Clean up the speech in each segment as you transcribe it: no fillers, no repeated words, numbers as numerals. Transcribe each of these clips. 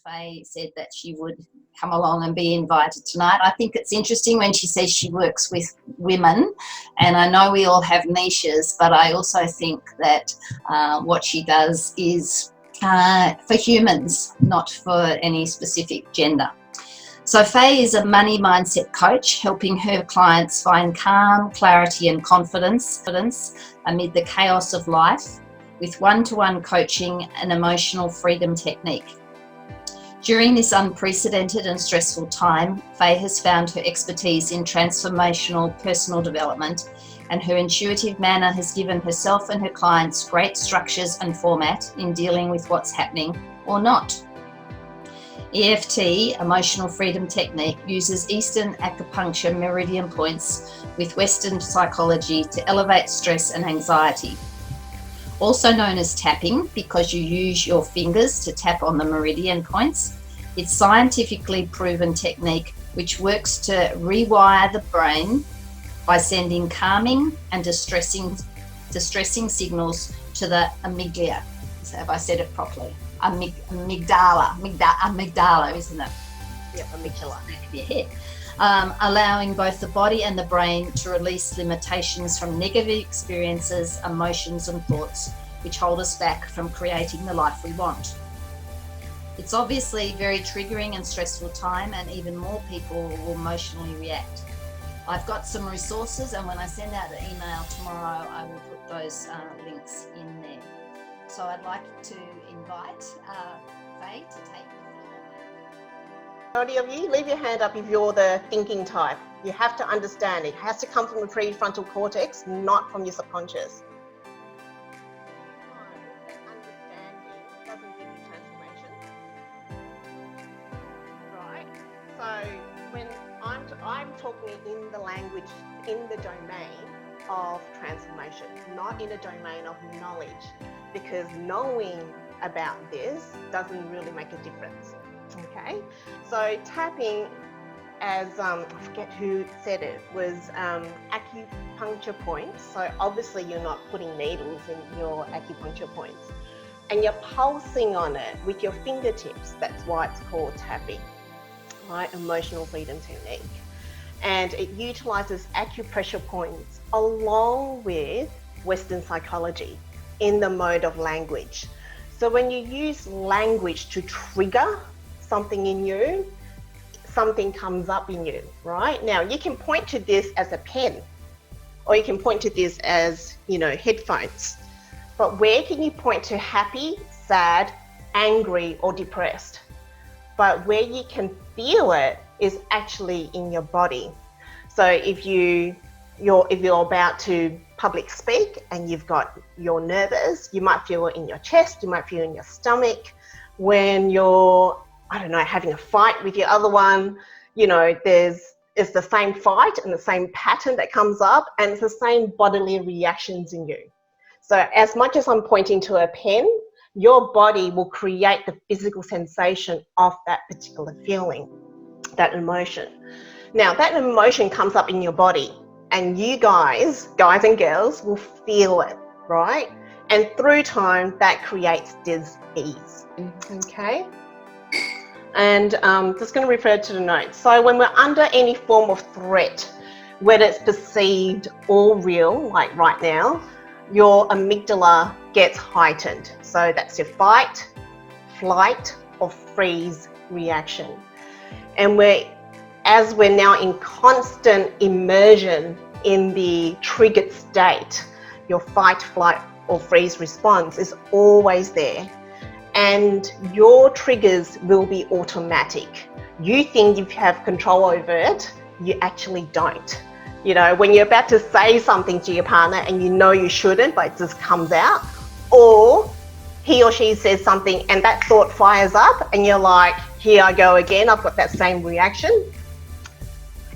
Fay said that she would come along and be invited tonight. I think it's interesting when she says she works with women, and I know we all have niches, but I also think that what she does is for humans, not for any specific gender. So Fay is a money mindset coach, helping her clients find calm, clarity and confidence amid the chaos of life with one-to-one coaching and emotional freedom technique. During this unprecedented and stressful time, Fay has found her expertise in transformational personal development, and her intuitive manner has given herself and her clients great structures and format in dealing with what's happening or not. EFT, Emotional Freedom Technique, uses Eastern acupuncture meridian points with Western psychology to elevate stress and anxiety. Also known as tapping, because you use your fingers to tap on the meridian points. It's scientifically proven technique which works to rewire the brain by sending calming and distressing signals to the amygdala. So have I said it properly? Amygdala, isn't it? Yep, amygdala. Your head. Allowing both the body and the brain to release limitations from negative experiences, emotions and thoughts which hold us back from creating the life we want. It's obviously a very triggering and stressful time, and even more people will emotionally react. I've got some resources, and when I send out the email tomorrow, I will put those links in there. So I'd like to invite Fay to take Any of you, leave your hand up if you're the thinking type. You have to understand it has to come from the prefrontal cortex, not from your subconscious. Understanding doesn't give you transformation. Right? So when I'm talking in the language, in the domain of transformation, not in a domain of knowledge, because knowing about this doesn't really make a difference. Okay, so tapping, as I forget who said it, was acupuncture points. So obviously you're not putting needles in your acupuncture points, and you're pulsing on it with your fingertips. That's why it's called tapping, right? Emotional freedom technique. And it utilizes acupressure points along with Western psychology in the mode of language. So when you use language to trigger something in you, something comes up in you, right? Now you can point to this as a pen, or you can point to this as, headphones. But where can you point to happy, sad, angry, or depressed? But where you can feel it is actually in your body. So if you're about to public speak and you're nervous, you might feel it in your chest, you might feel it in your stomach. When you're, having a fight with your other one, it's the same fight and the same pattern that comes up, and it's the same bodily reactions in you. So as much as I'm pointing to a pen, your body will create the physical sensation of that particular feeling, that emotion. Now that emotion comes up in your body, and you guys and girls, will feel it, right? And through time, that creates dis-ease, okay? And just going to refer to the notes. So when we're under any form of threat, whether it's perceived or real, like right now, your amygdala gets heightened. So that's your fight, flight, or freeze reaction. And as we're now in constant immersion in the triggered state, your fight, flight, or freeze response is always there. And your triggers will be automatic. You think you have control over it, you actually don't. When you're about to say something to your partner and you shouldn't, but it just comes out, or he or she says something and that thought fires up and you're like, here I go again, I've got that same reaction.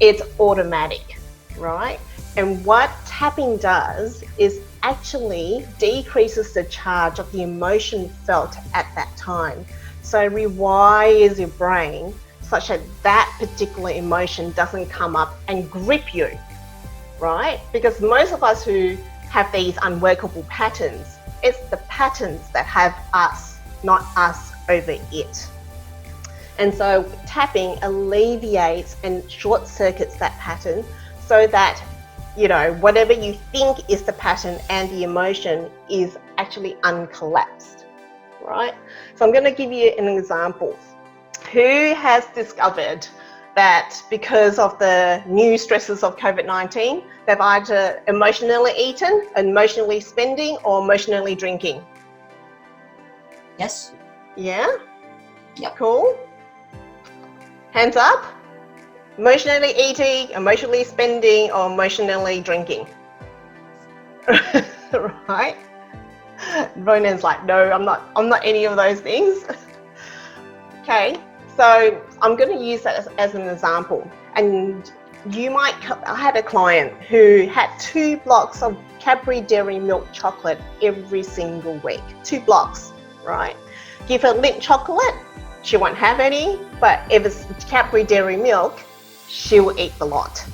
It's automatic, right? And what tapping does is actually decreases the charge of the emotion felt at that time. So it rewires your brain such that that particular emotion doesn't come up and grip you, right? Because most of us who have these unworkable patterns, it's the patterns that have us, not us over it. And so tapping alleviates and short circuits that pattern so that, you know, whatever you think is the pattern and the emotion is actually uncollapsed, right? So I'm going to give you an example. Who has discovered that because of the new stresses of COVID-19, they've either emotionally eaten, emotionally spending, or emotionally drinking? Yes. Yeah? Yep. Cool. Hands up. Emotionally eating, emotionally spending, or emotionally drinking? Right? Ronan's like, no, I'm not any of those things. Okay, so I'm going to use that as an example. And you might, I had a client who had 2 blocks of Cadbury Dairy Milk chocolate every single week. 2 blocks, right? Give her Lindt chocolate, she won't have any, but if it's Cadbury Dairy Milk, she will eat the lot.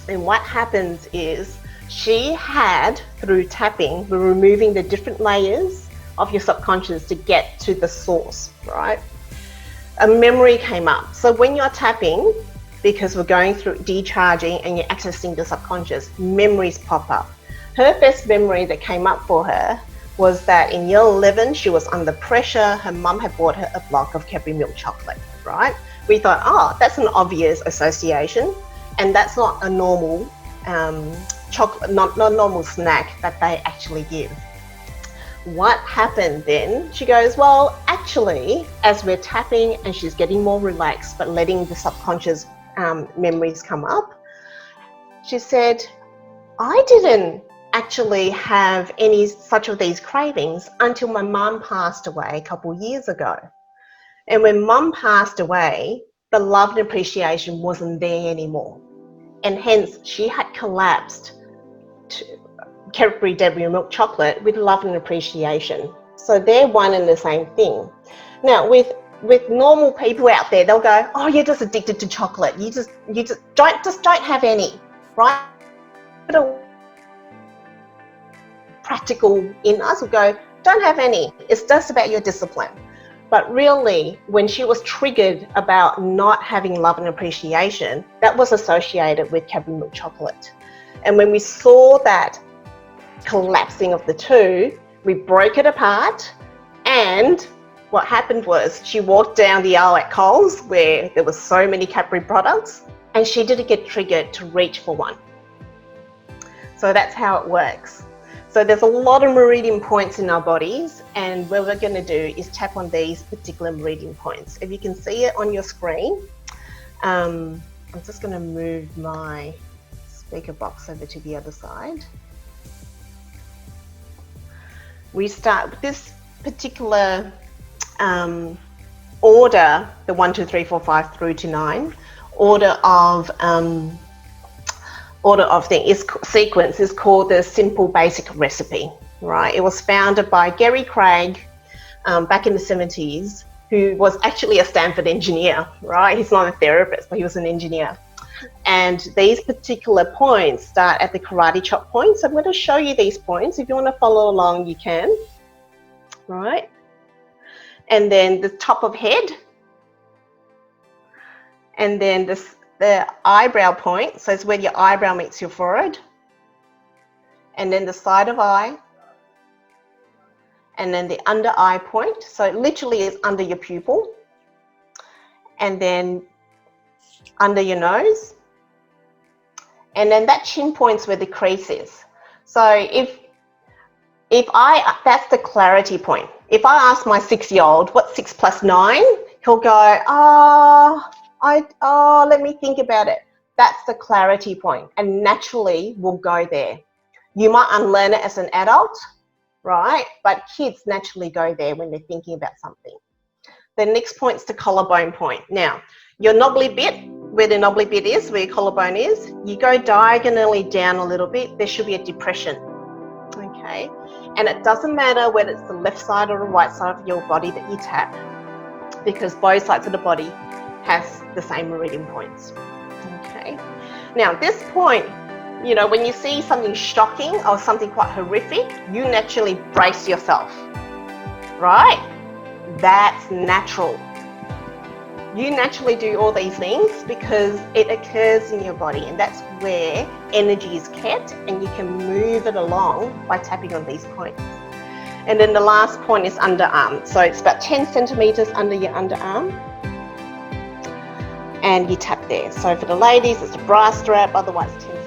And what happens is she had, through tapping, we're removing the different layers of your subconscious to get to the source, right? A memory came up. So when you're tapping, because we're going through decharging and you're accessing the subconscious, memories pop up. Her best memory that came up for her was that in year 11, she was under pressure. Her mum had bought her a block of Cadbury milk chocolate, right? We thought, oh, that's an obvious association. And that's not a normal chocolate, not normal snack that they actually give. What happened then? She goes, well, actually, as we're tapping and she's getting more relaxed, but letting the subconscious memories come up, she said, I didn't actually have any such of these cravings until my mum passed away a couple of years ago. And when mum passed away, the love and appreciation wasn't there anymore. And hence she had collapsed to Cadbury Dairy Milk chocolate with love and appreciation. So they're one and the same thing. Now with normal people out there, they'll go, oh, you're just addicted to chocolate. You just don't have any, right? Practical in us will go, don't have any. It's just about your discipline. But really, when she was triggered about not having love and appreciation, that was associated with Cadbury milk chocolate. And when we saw that collapsing of the two, we broke it apart, and what happened was she walked down the aisle at Coles where there were so many Cadbury products, and she didn't get triggered to reach for one. So that's how it works. So there's a lot of meridian points in our bodies, and what we're going to do is tap on these particular meridian points. If you can see it on your screen, I'm just going to move my speaker box over to the other side. We start with this particular order, the 1, 2, 3, 4, 5 through to 9, order of sequence is called the simple basic recipe, right? It was founded by Gary Craig back in the 70s, who was actually a Stanford engineer, right? He's not a therapist, but he was an engineer. And these particular points start at the karate chop points. I'm going to show you these points. If you want to follow along, you can, right? And then the top of head, and then the eyebrow point, so it's where your eyebrow meets your forehead, and then the side of eye, and then the under eye point, so it literally is under your pupil, and then under your nose, and then that chin point's where the crease is. So that's the clarity point. If I ask my 6-year-old, what's 6 plus 9? He'll go, let me think about it. That's the clarity point, and naturally we'll go there. You might unlearn it as an adult, right? But kids naturally go there when they're thinking about something. The next point's the collarbone point. Now, your knobbly bit, where the knobbly bit is, where your collarbone is, you go diagonally down a little bit, there should be a depression, okay? And it doesn't matter whether it's the left side or the right side of your body that you tap, because both sides of the body has the same meridian points, okay? Now, this point, you know, when you see something shocking or something quite horrific, you naturally brace yourself, right? That's natural. You naturally do all these things because it occurs in your body, and that's where energy is kept, and you can move it along by tapping on these points. And then the last point is underarm. So it's about 10 centimeters under your underarm, and you tap there. So for the ladies, it's a bra strap, otherwise 10